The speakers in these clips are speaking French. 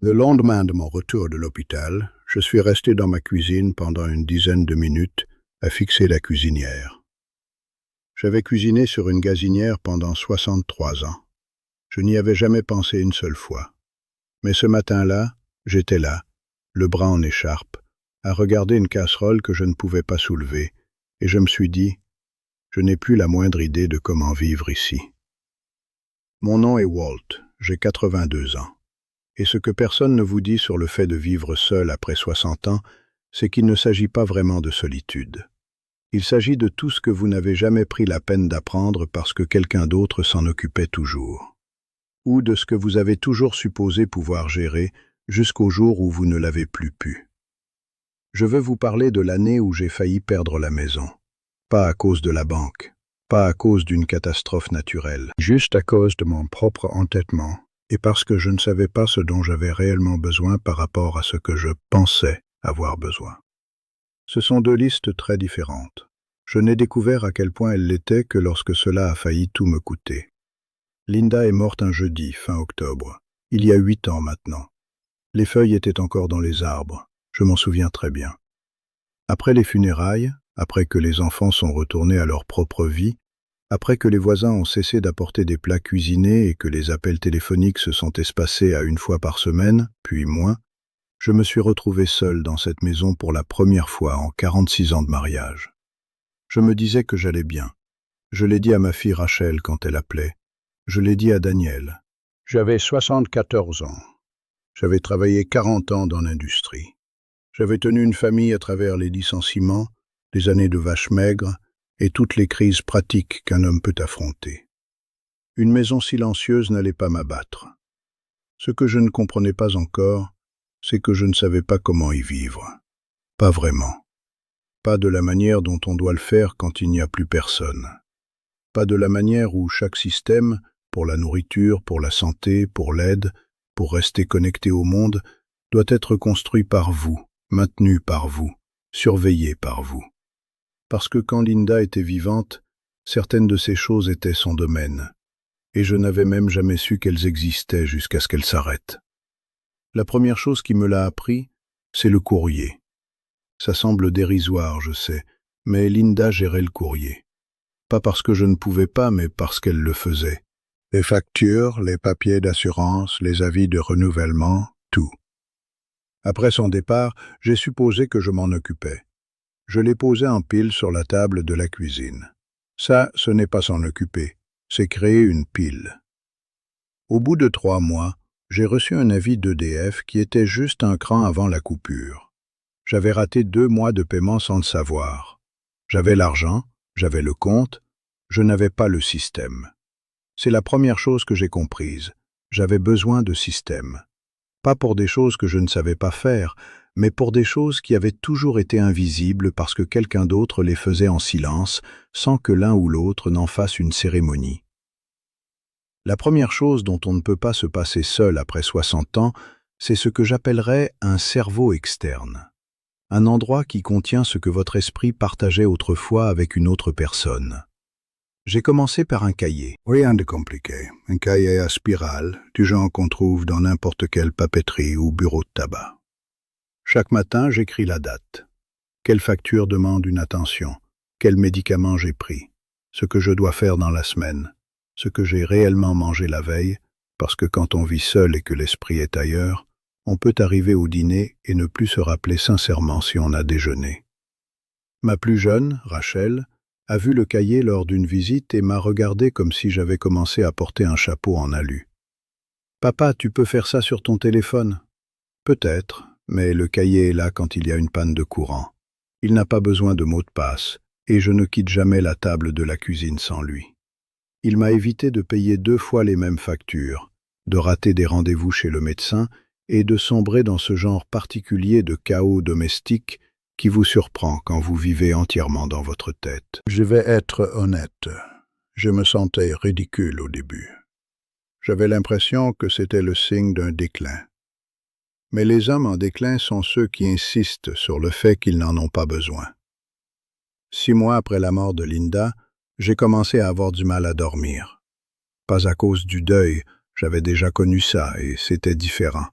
Le lendemain de mon retour de l'hôpital, je suis resté dans ma cuisine pendant une dizaine de minutes à fixer la cuisinière. J'avais cuisiné sur une gazinière pendant 63 ans. Je n'y avais jamais pensé une seule fois. Mais ce matin-là, j'étais là, le bras en écharpe, à regarder une casserole que je ne pouvais pas soulever, et je me suis dit, je n'ai plus la moindre idée de comment vivre ici. Mon nom est Walt, j'ai 82 ans. Et ce que personne ne vous dit sur le fait de vivre seul après 60 ans, c'est qu'il ne s'agit pas vraiment de solitude. Il s'agit de tout ce que vous n'avez jamais pris la peine d'apprendre parce que quelqu'un d'autre s'en occupait toujours. Ou de ce que vous avez toujours supposé pouvoir gérer jusqu'au jour où vous ne l'avez plus pu. Je veux vous parler de l'année où j'ai failli perdre la maison. Pas à cause de la banque, pas à cause d'une catastrophe naturelle, juste à cause de mon propre entêtement. Et parce que je ne savais pas ce dont j'avais réellement besoin par rapport à ce que je pensais avoir besoin. Ce sont deux listes très différentes. Je n'ai découvert à quel point elles l'étaient que lorsque cela a failli tout me coûter. Linda est morte un jeudi, fin octobre, il y a 8 ans maintenant. Les feuilles étaient encore dans les arbres, je m'en souviens très bien. Après les funérailles, après que les enfants sont retournés à leur propre vie, après que les voisins ont cessé d'apporter des plats cuisinés et que les appels téléphoniques se sont espacés à 1 fois par semaine, puis moins, je me suis retrouvé seul dans cette maison pour la première fois en 46 ans de mariage. Je me disais que j'allais bien. Je l'ai dit à ma fille Rachel quand elle appelait. Je l'ai dit à Daniel. J'avais 74 ans. J'avais travaillé 40 ans dans l'industrie. J'avais tenu une famille à travers les licenciements, les années de vaches maigres, et toutes les crises pratiques qu'un homme peut affronter. Une maison silencieuse n'allait pas m'abattre. Ce que je ne comprenais pas encore, c'est que je ne savais pas comment y vivre. Pas vraiment. Pas de la manière dont on doit le faire quand il n'y a plus personne. Pas de la manière où chaque système, pour la nourriture, pour la santé, pour l'aide, pour rester connecté au monde, doit être construit par vous, maintenu par vous, surveillé par vous. Parce que quand Linda était vivante, certaines de ces choses étaient son domaine, et je n'avais même jamais su qu'elles existaient jusqu'à ce qu'elles s'arrêtent. La première chose qui me l'a appris, c'est le courrier. Ça semble dérisoire, je sais, mais Linda gérait le courrier. Pas parce que je ne pouvais pas, mais parce qu'elle le faisait. Les factures, les papiers d'assurance, les avis de renouvellement, tout. Après son départ, j'ai supposé que je m'en occupais. Je l'ai posé en pile sur la table de la cuisine. Ça, ce n'est pas s'en occuper, c'est créer une pile. Au bout de 3 mois, j'ai reçu un avis d'EDF qui était juste un cran avant la coupure. J'avais raté 2 mois de paiement sans le savoir. J'avais l'argent, j'avais le compte, je n'avais pas le système. C'est la première chose que j'ai comprise. J'avais besoin de système. Pas pour des choses que je ne savais pas faire, mais pour des choses qui avaient toujours été invisibles parce que quelqu'un d'autre les faisait en silence, sans que l'un ou l'autre n'en fasse une cérémonie. La première chose dont on ne peut pas se passer seul après 60 ans, c'est ce que j'appellerais un cerveau externe. Un endroit qui contient ce que votre esprit partageait autrefois avec une autre personne. J'ai commencé par un cahier. Rien de compliqué. Un cahier à spirale, du genre qu'on trouve dans n'importe quelle papeterie ou bureau de tabac. Chaque matin, j'écris la date. Quelle facture demande une attention? Quel médicament j'ai pris? Ce que je dois faire dans la semaine? Ce que j'ai réellement mangé la veille? Parce que quand on vit seul et que l'esprit est ailleurs, on peut arriver au dîner et ne plus se rappeler sincèrement si on a déjeuné. Ma plus jeune, Rachel, a vu le cahier lors d'une visite et m'a regardé comme si j'avais commencé à porter un chapeau en alu. « Papa, tu peux faire ça sur ton téléphone ?»« Peut-être, mais le cahier est là quand il y a une panne de courant. Il n'a pas besoin de mot de passe, et je ne quitte jamais la table de la cuisine sans lui. Il m'a évité de payer 2 fois les mêmes factures, de rater des rendez-vous chez le médecin et de sombrer dans ce genre particulier de chaos domestique qui vous surprend quand vous vivez entièrement dans votre tête. Je vais être honnête, je me sentais ridicule au début. J'avais l'impression que c'était le signe d'un déclin. Mais les hommes en déclin sont ceux qui insistent sur le fait qu'ils n'en ont pas besoin. 6 mois après la mort de Linda, j'ai commencé à avoir du mal à dormir. Pas à cause du deuil, j'avais déjà connu ça et c'était différent.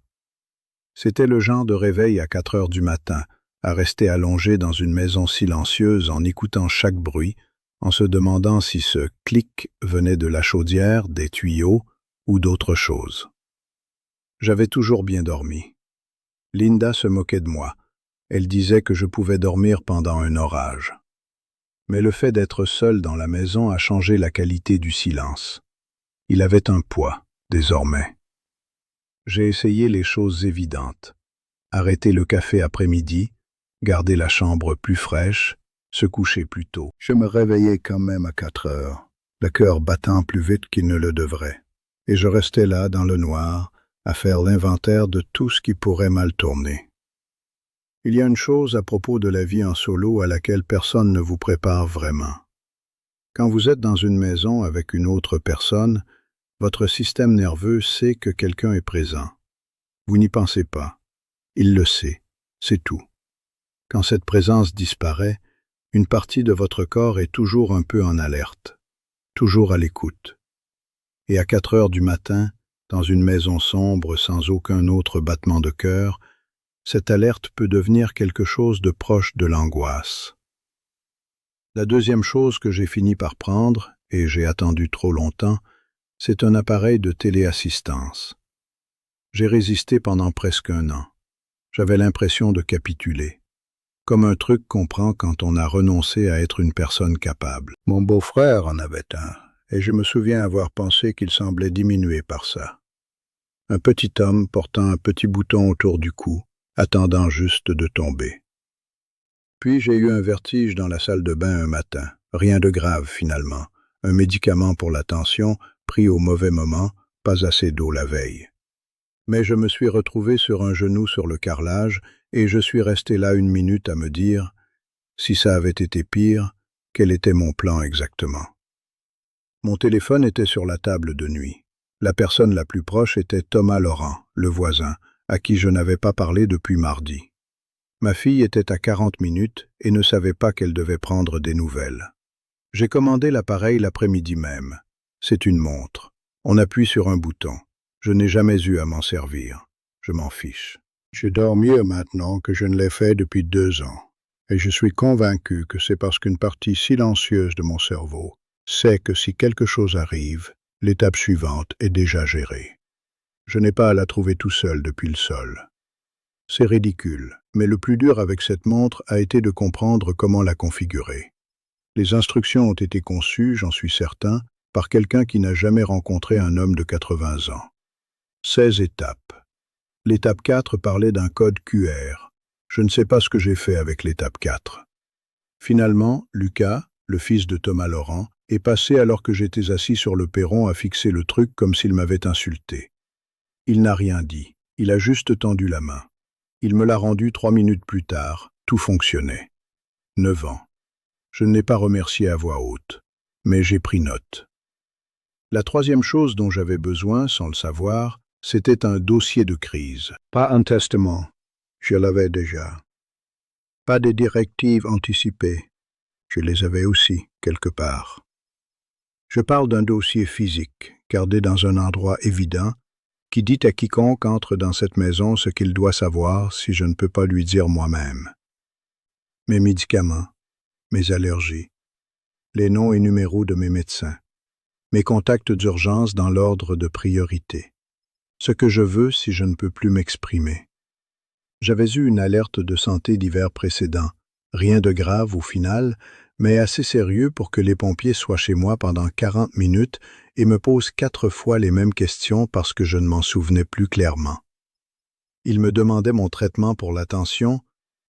C'était le genre de réveil à 4 heures du matin, à rester allongé dans une maison silencieuse en écoutant chaque bruit, en se demandant si ce clic venait de la chaudière, des tuyaux ou d'autre chose. J'avais toujours bien dormi. Linda se moquait de moi. Elle disait que je pouvais dormir pendant un orage. Mais le fait d'être seul dans la maison a changé la qualité du silence. Il avait un poids, désormais. J'ai essayé les choses évidentes. Arrêter le café après-midi, garder la chambre plus fraîche, se coucher plus tôt. Je me réveillais quand même à 4 heures, le cœur battant plus vite qu'il ne le devrait. Et je restais là, dans le noir, à faire l'inventaire de tout ce qui pourrait mal tourner. Il y a une chose à propos de la vie en solo à laquelle personne ne vous prépare vraiment. Quand vous êtes dans une maison avec une autre personne, votre système nerveux sait que quelqu'un est présent. Vous n'y pensez pas. Il le sait. C'est tout. Quand cette présence disparaît, une partie de votre corps est toujours un peu en alerte, toujours à l'écoute. Et à 4 heures du matin, dans une maison sombre sans aucun autre battement de cœur, cette alerte peut devenir quelque chose de proche de l'angoisse. La deuxième chose que j'ai fini par prendre, et j'ai attendu trop longtemps, c'est un appareil de téléassistance. J'ai résisté pendant presque 1 an. J'avais l'impression de capituler, comme un truc qu'on prend quand on a renoncé à être une personne capable. Mon beau-frère en avait un, et je me souviens avoir pensé qu'il semblait diminuer par ça. Un petit homme portant un petit bouton autour du cou, attendant juste de tomber. Puis j'ai eu un vertige dans la salle de bain un matin. Rien de grave finalement. Un médicament pour la tension, pris au mauvais moment, pas assez d'eau la veille. Mais je me suis retrouvé sur un genou sur le carrelage et je suis resté là 1 minute à me dire, si ça avait été pire, quel était mon plan exactement? Mon téléphone était sur la table de nuit. La personne la plus proche était Thomas Laurent, le voisin, à qui je n'avais pas parlé depuis mardi. Ma fille était à 40 minutes et ne savait pas qu'elle devait prendre des nouvelles. J'ai commandé l'appareil l'après-midi même. C'est une montre. On appuie sur un bouton. Je n'ai jamais eu à m'en servir. Je m'en fiche. Je dors mieux maintenant que je ne l'ai fait depuis 2 ans. Et je suis convaincu que c'est parce qu'une partie silencieuse de mon cerveau sait que si quelque chose arrive, l'étape suivante est déjà gérée. Je n'ai pas à la trouver tout seul depuis le sol. C'est ridicule, mais le plus dur avec cette montre a été de comprendre comment la configurer. Les instructions ont été conçues, j'en suis certain, par quelqu'un qui n'a jamais rencontré un homme de 80 ans. 16 étapes. L'étape 4 parlait d'un code QR. Je ne sais pas ce que j'ai fait avec l'étape 4. Finalement, Lucas, le fils de Thomas Laurent, est passé alors que j'étais assis sur le perron à fixer le truc comme s'il m'avait insulté. Il n'a rien dit, il a juste tendu la main. Il me l'a rendu 3 minutes plus tard, tout fonctionnait. 9 ans. Je ne l'ai pas remercié à voix haute, mais j'ai pris note. La troisième chose dont j'avais besoin, sans le savoir, c'était un dossier de crise. Pas un testament, je l'avais déjà. Pas des directives anticipées, je les avais aussi, quelque part. Je parle d'un dossier physique, gardé dans un endroit évident, qui dit à quiconque entre dans cette maison ce qu'il doit savoir si je ne peux pas lui dire moi-même. Mes médicaments, mes allergies, les noms et numéros de mes médecins, mes contacts d'urgence dans l'ordre de priorité, ce que je veux si je ne peux plus m'exprimer. J'avais eu une alerte de santé l'hiver précédent, rien de grave au final, mais assez sérieux pour que les pompiers soient chez moi pendant 40 minutes et me posent 4 fois les mêmes questions parce que je ne m'en souvenais plus clairement. Ils me demandaient mon traitement pour la tension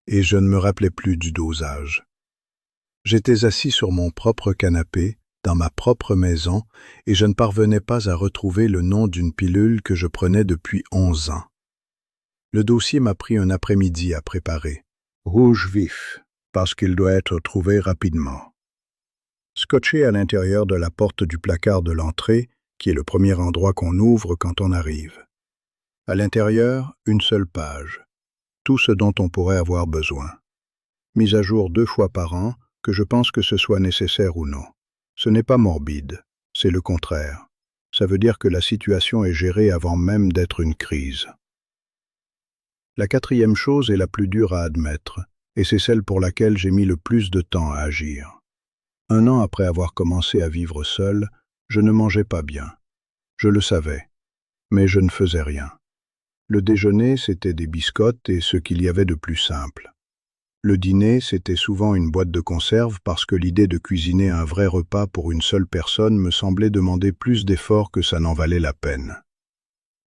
et je ne me rappelais plus du dosage. J'étais assis sur mon propre canapé, dans ma propre maison, et je ne parvenais pas à retrouver le nom d'une pilule que je prenais depuis 11 ans. Le dossier m'a pris un après-midi à préparer. Rouge vif, parce qu'il doit être trouvé rapidement. Scotché à l'intérieur de la porte du placard de l'entrée, qui est le premier endroit qu'on ouvre quand on arrive. À l'intérieur, une seule page. Tout ce dont on pourrait avoir besoin. Mise à jour 2 fois par an, que je pense que ce soit nécessaire ou non. Ce n'est pas morbide, c'est le contraire. Ça veut dire que la situation est gérée avant même d'être une crise. La quatrième chose est la plus dure à admettre, et c'est celle pour laquelle j'ai mis le plus de temps à agir. 1 an après avoir commencé à vivre seul, je ne mangeais pas bien. Je le savais, mais je ne faisais rien. Le déjeuner, c'était des biscottes et ce qu'il y avait de plus simple. Le dîner, c'était souvent une boîte de conserve parce que l'idée de cuisiner un vrai repas pour une seule personne me semblait demander plus d'efforts que ça n'en valait la peine.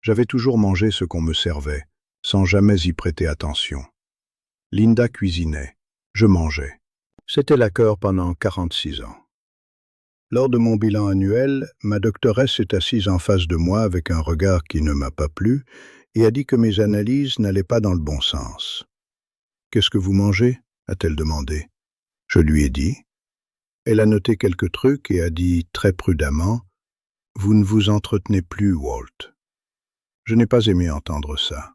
J'avais toujours mangé ce qu'on me servait, sans jamais y prêter attention. Linda cuisinait, je mangeais. C'était la cœur pendant 46 ans. Lors de mon bilan annuel, ma doctoresse s'est assise en face de moi avec un regard qui ne m'a pas plu et a dit que mes analyses n'allaient pas dans le bon sens. « Qu'est-ce que vous mangez ?» a-t-elle demandé. Je lui ai dit. Elle a noté quelques trucs et a dit très prudemment « Vous ne vous entretenez plus, Walt. » Je n'ai pas aimé entendre ça.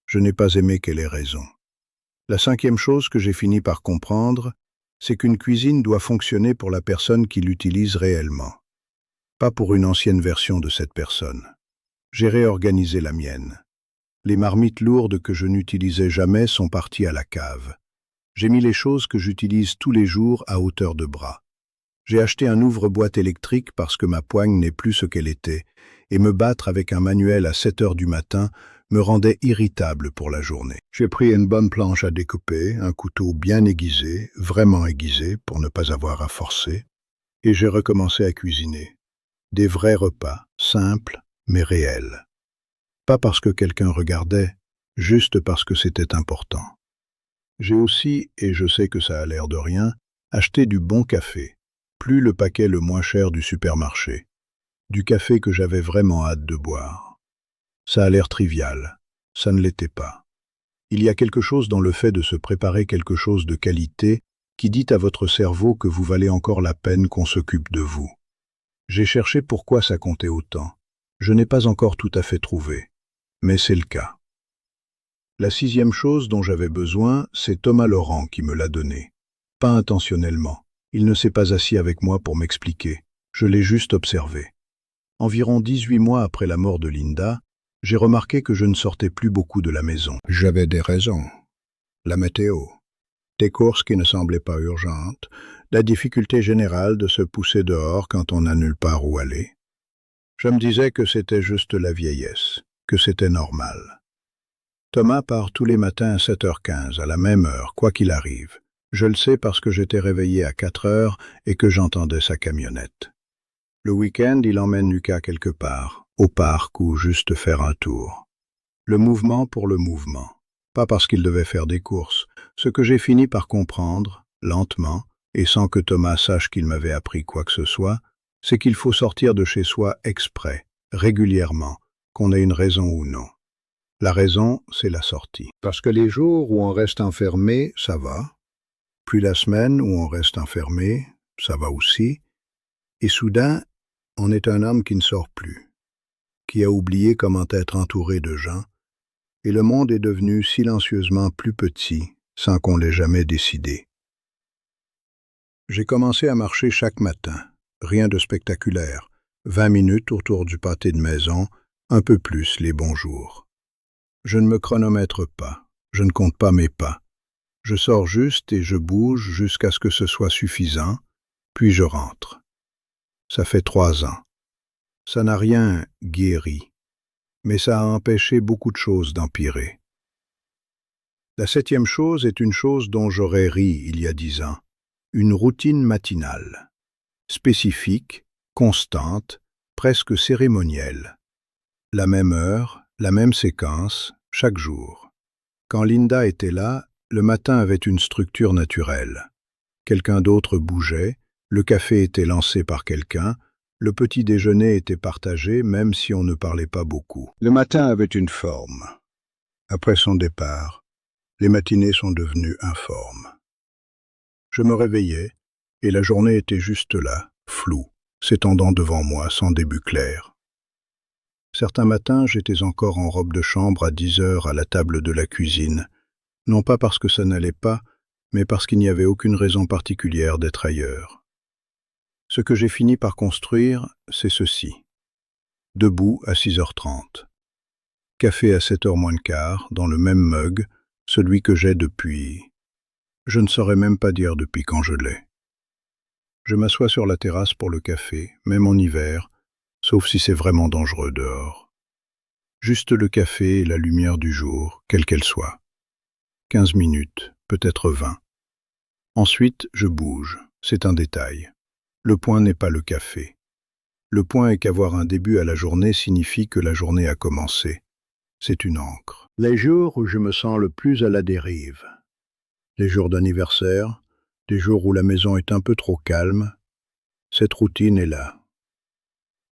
Je n'ai pas aimé qu'elle ait raison. La 5e chose que j'ai fini par comprendre, c'est qu'une cuisine doit fonctionner pour la personne qui l'utilise réellement, pas pour une ancienne version de cette personne. J'ai réorganisé la mienne. Les marmites lourdes que je n'utilisais jamais sont parties à la cave. J'ai mis les choses que j'utilise tous les jours à hauteur de bras. J'ai acheté un ouvre-boîte électrique parce que ma poigne n'est plus ce qu'elle était, et me battre avec un manuel à 7 heures du matin me rendait irritable pour la journée. J'ai pris une bonne planche à découper, un couteau bien aiguisé, vraiment aiguisé pour ne pas avoir à forcer, et j'ai recommencé à cuisiner. Des vrais repas, simples mais réels. Pas parce que quelqu'un regardait, juste parce que c'était important. J'ai aussi, et je sais que ça a l'air de rien, acheté du bon café, plus le paquet le moins cher du supermarché. Du café que j'avais vraiment hâte de boire. Ça a l'air trivial, ça ne l'était pas. Il y a quelque chose dans le fait de se préparer quelque chose de qualité qui dit à votre cerveau que vous valez encore la peine qu'on s'occupe de vous. J'ai cherché pourquoi ça comptait autant. Je n'ai pas encore tout à fait trouvé, mais c'est le cas. La 6e chose dont j'avais besoin, c'est Thomas Laurent qui me l'a donné. Pas intentionnellement. Il ne s'est pas assis avec moi pour m'expliquer. Je l'ai juste observé. Environ 18 mois après la mort de Linda, j'ai remarqué que je ne sortais plus beaucoup de la maison. J'avais des raisons. La météo, des courses qui ne semblaient pas urgentes, la difficulté générale de se pousser dehors quand on n'a nulle part où aller. Je me disais que c'était juste la vieillesse, que c'était normal. Thomas part tous les matins à 7h15, à la même heure, quoi qu'il arrive. Je le sais parce que j'étais réveillé à 4 heures et que j'entendais sa camionnette. Le week-end, il emmène Lucas quelque part, au parc ou juste faire un tour. Le mouvement pour le mouvement, pas parce qu'il devait faire des courses. Ce que j'ai fini par comprendre, lentement, et sans que Thomas sache qu'il m'avait appris quoi que ce soit, c'est qu'il faut sortir de chez soi exprès, régulièrement, qu'on ait une raison ou non. La raison, c'est la sortie. Parce que les jours où on reste enfermé, ça va. Puis la semaine où on reste enfermé, ça va aussi. Et soudain, on est un homme qui ne sort plus, qui a oublié comment être entouré de gens, et le monde est devenu silencieusement plus petit, sans qu'on l'ait jamais décidé. J'ai commencé à marcher chaque matin, rien de spectaculaire, 20 minutes autour du pâté de maison, un peu plus les bons jours. Je ne me chronomètre pas, je ne compte pas mes pas. Je sors juste et je bouge jusqu'à ce que ce soit suffisant, puis je rentre. Ça fait 3 ans. Ça n'a rien guéri, mais ça a empêché beaucoup de choses d'empirer. La 7e chose est une chose dont j'aurais ri il y a 10 ans. Une routine matinale, spécifique, constante, presque cérémonielle. La même heure, la même séquence, chaque jour. Quand Linda était là, le matin avait une structure naturelle. Quelqu'un d'autre bougeait, le café était lancé par quelqu'un, le petit déjeuner était partagé même si on ne parlait pas beaucoup. Le matin avait une forme. Après son départ, les matinées sont devenues informes. Je me réveillais, et la journée était juste là, floue, s'étendant devant moi sans début clair. Certains matins, j'étais encore en robe de chambre à 10 heures à la table de la cuisine, non pas parce que ça n'allait pas, mais parce qu'il n'y avait aucune raison particulière d'être ailleurs. Ce que j'ai fini par construire, c'est ceci. Debout à 6h30. Café à 7h moins le quart, dans le même mug, celui que j'ai depuis... Je ne saurais même pas dire depuis quand je l'ai. Je m'assois sur la terrasse pour le café, même en hiver, sauf si c'est vraiment dangereux dehors. Juste le café et la lumière du jour, quelle qu'elle soit. 15 minutes, peut-être 20. Ensuite, je bouge, c'est un détail. Le point n'est pas le café. Le point est qu'avoir un début à la journée signifie que la journée a commencé. C'est une ancre. Les jours où je me sens le plus à la dérive. Les jours d'anniversaire, des jours où la maison est un peu trop calme, cette routine est là.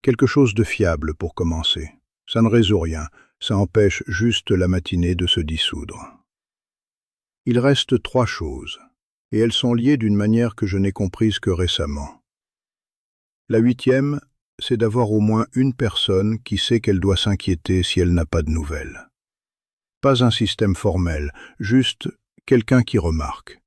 Quelque chose de fiable pour commencer. Ça ne résout rien, ça empêche juste la matinée de se dissoudre. Il reste 3 choses, et elles sont liées d'une manière que je n'ai comprise que récemment. La 8e, c'est d'avoir au moins une personne qui sait qu'elle doit s'inquiéter si elle n'a pas de nouvelles. Pas un système formel, juste quelqu'un qui remarque.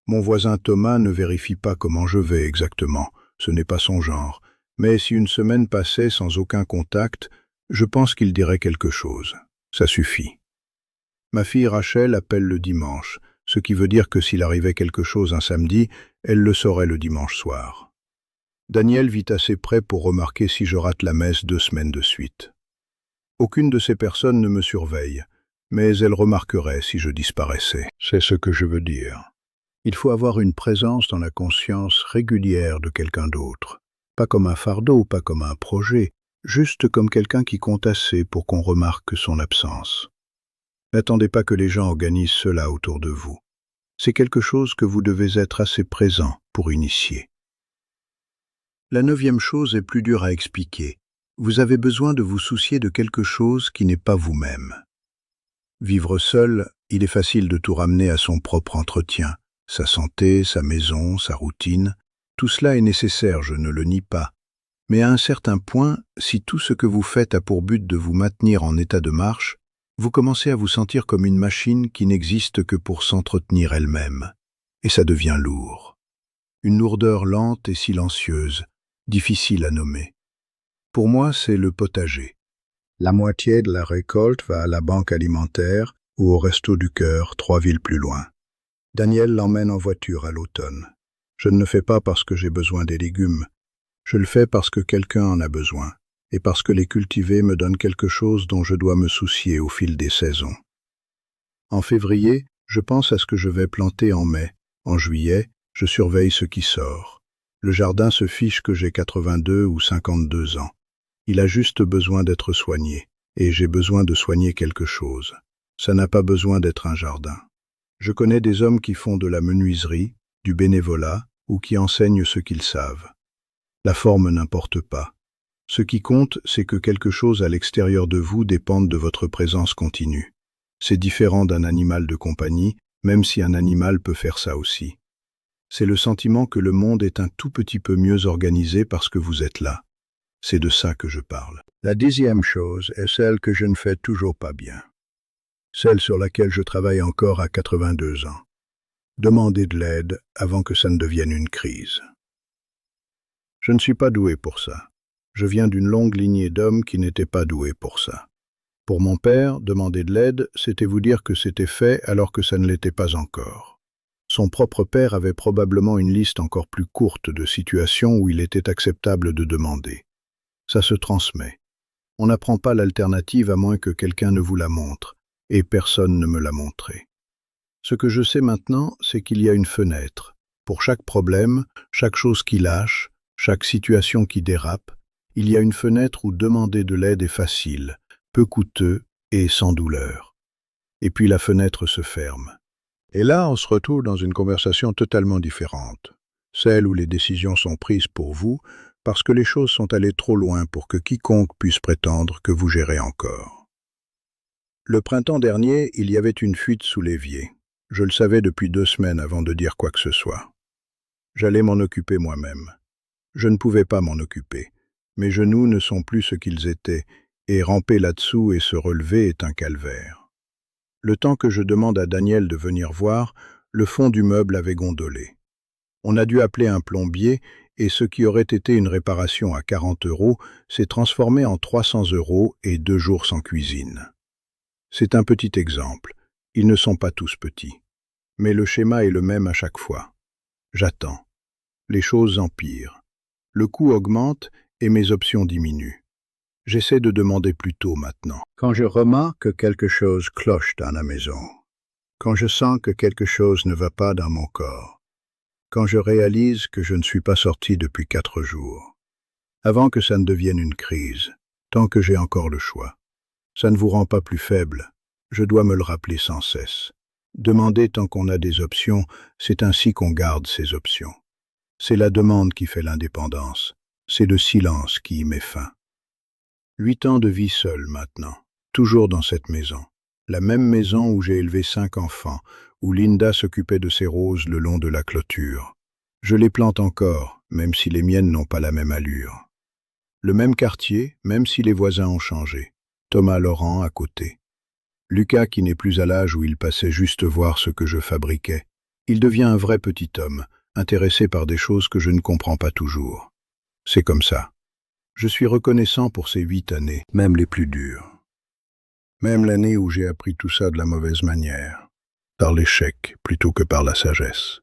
Mon voisin Thomas ne vérifie pas comment je vais exactement, ce n'est pas son genre, mais si une semaine passait sans aucun contact, je pense qu'il dirait quelque chose. Ça suffit. Ma fille Rachel appelle le dimanche, ce qui veut dire que s'il arrivait quelque chose un samedi, elle le saurait le dimanche soir. Daniel vit assez près pour remarquer si je rate la messe 2 semaines de suite. Aucune de ces personnes ne me surveille, mais elle remarquerait si je disparaissais. C'est ce que je veux dire. Il faut avoir une présence dans la conscience régulière de quelqu'un d'autre. Pas comme un fardeau, pas comme un projet, juste comme quelqu'un qui compte assez pour qu'on remarque son absence. N'attendez pas que les gens organisent cela autour de vous. C'est quelque chose que vous devez être assez présent pour initier. La 9e chose est plus dure à expliquer. Vous avez besoin de vous soucier de quelque chose qui n'est pas vous-même. Vivre seul, il est facile de tout ramener à son propre entretien. Sa santé, sa maison, sa routine, tout cela est nécessaire, je ne le nie pas. Mais à un certain point, si tout ce que vous faites a pour but de vous maintenir en état de marche, vous commencez à vous sentir comme une machine qui n'existe que pour s'entretenir elle-même. Et ça devient lourd. Une lourdeur lente et silencieuse, difficile à nommer. Pour moi, c'est le potager. La moitié de la récolte va à la banque alimentaire ou au Resto du Cœur, 3 villes plus loin. Daniel l'emmène en voiture à l'automne. Je ne le fais pas parce que j'ai besoin des légumes. Je le fais parce que quelqu'un en a besoin, et parce que les cultiver me donne quelque chose dont je dois me soucier au fil des saisons. En février, je pense à ce que je vais planter en mai. En juillet, je surveille ce qui sort. Le jardin se fiche que j'ai 82 ou 52 ans. Il a juste besoin d'être soigné, et j'ai besoin de soigner quelque chose. Ça n'a pas besoin d'être un jardin. Je connais des hommes qui font de la menuiserie, du bénévolat, ou qui enseignent ce qu'ils savent. La forme n'importe pas. Ce qui compte, c'est que quelque chose à l'extérieur de vous dépende de votre présence continue. C'est différent d'un animal de compagnie, même si un animal peut faire ça aussi. C'est le sentiment que le monde est un tout petit peu mieux organisé parce que vous êtes là. C'est de ça que je parle. La 10e chose est celle que je ne fais toujours pas bien. Celle sur laquelle je travaille encore à 82 ans. Demander de l'aide avant que ça ne devienne une crise. Je ne suis pas doué pour ça. Je viens d'une longue lignée d'hommes qui n'étaient pas doués pour ça. Pour mon père, demander de l'aide, c'était vous dire que c'était fait alors que ça ne l'était pas encore. Son propre père avait probablement une liste encore plus courte de situations où il était acceptable de demander. Ça se transmet. On n'apprend pas l'alternative à moins que quelqu'un ne vous la montre, et personne ne me l'a montré. Ce que je sais maintenant, c'est qu'il y a une fenêtre. Pour chaque problème, chaque chose qui lâche, chaque situation qui dérape, il y a une fenêtre où demander de l'aide est facile, peu coûteux et sans douleur. Et puis la fenêtre se ferme. Et là, on se retrouve dans une conversation totalement différente, celle où les décisions sont prises pour vous, parce que les choses sont allées trop loin pour que quiconque puisse prétendre que vous gérez encore. Le printemps dernier, il y avait une fuite sous l'évier. Je le savais depuis 2 semaines avant de dire quoi que ce soit. J'allais m'en occuper moi-même. Je ne pouvais pas m'en occuper. Mes genoux ne sont plus ce qu'ils étaient, et ramper là-dessous et se relever est un calvaire. Le temps que je demande à Daniel de venir voir, le fond du meuble avait gondolé. On a dû appeler un plombier, et ce qui aurait été une réparation à 40 € s'est transformé en 300 € et 2 jours sans cuisine. C'est un petit exemple. Ils ne sont pas tous petits. Mais le schéma est le même à chaque fois. J'attends. Les choses empirent. Le coût augmente et mes options diminuent. J'essaie de demander plus tôt maintenant. Quand je remarque que quelque chose cloche dans la maison, quand je sens que quelque chose ne va pas dans mon corps, quand je réalise que je ne suis pas sorti depuis 4 jours, avant que ça ne devienne une crise, tant que j'ai encore le choix. Ça ne vous rend pas plus faible, je dois me le rappeler sans cesse. Demander tant qu'on a des options, c'est ainsi qu'on garde ces options. C'est la demande qui fait l'indépendance, c'est le silence qui y met fin. 8 ans de vie seule maintenant, toujours dans cette maison. La même maison où j'ai élevé 5 enfants, où Linda s'occupait de ses roses le long de la clôture. Je les plante encore, même si les miennes n'ont pas la même allure. Le même quartier, même si les voisins ont changé. Thomas Laurent à côté. Lucas qui n'est plus à l'âge où il passait juste voir ce que je fabriquais. Il devient un vrai petit homme, intéressé par des choses que je ne comprends pas toujours. C'est comme ça. Je suis reconnaissant pour ces 8 années, même les plus dures. Même l'année où j'ai appris tout ça de la mauvaise manière, par l'échec plutôt que par la sagesse.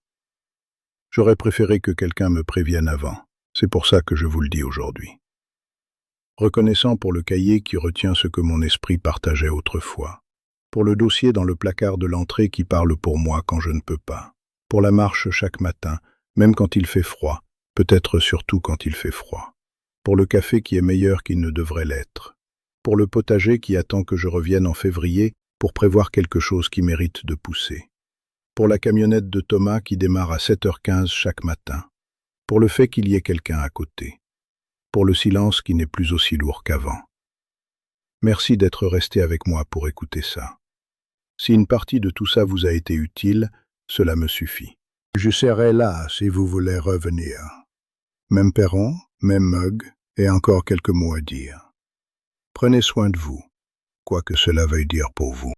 J'aurais préféré que quelqu'un me prévienne avant. C'est pour ça que je vous le dis aujourd'hui. Reconnaissant pour le cahier qui retient ce que mon esprit partageait autrefois. Pour le dossier dans le placard de l'entrée qui parle pour moi quand je ne peux pas. Pour la marche chaque matin, même quand il fait froid, peut-être surtout quand il fait froid. Pour le café qui est meilleur qu'il ne devrait l'être. Pour le potager qui attend que je revienne en février pour prévoir quelque chose qui mérite de pousser. Pour la camionnette de Thomas qui démarre à 7h15 chaque matin. Pour le fait qu'il y ait quelqu'un à côté. Pour le silence qui n'est plus aussi lourd qu'avant. Merci d'être resté avec moi pour écouter ça. Si une partie de tout ça vous a été utile, cela me suffit. Je serai là si vous voulez revenir. Même perron, même mug, et encore quelques mots à dire. Prenez soin de vous, quoi que cela veuille dire pour vous.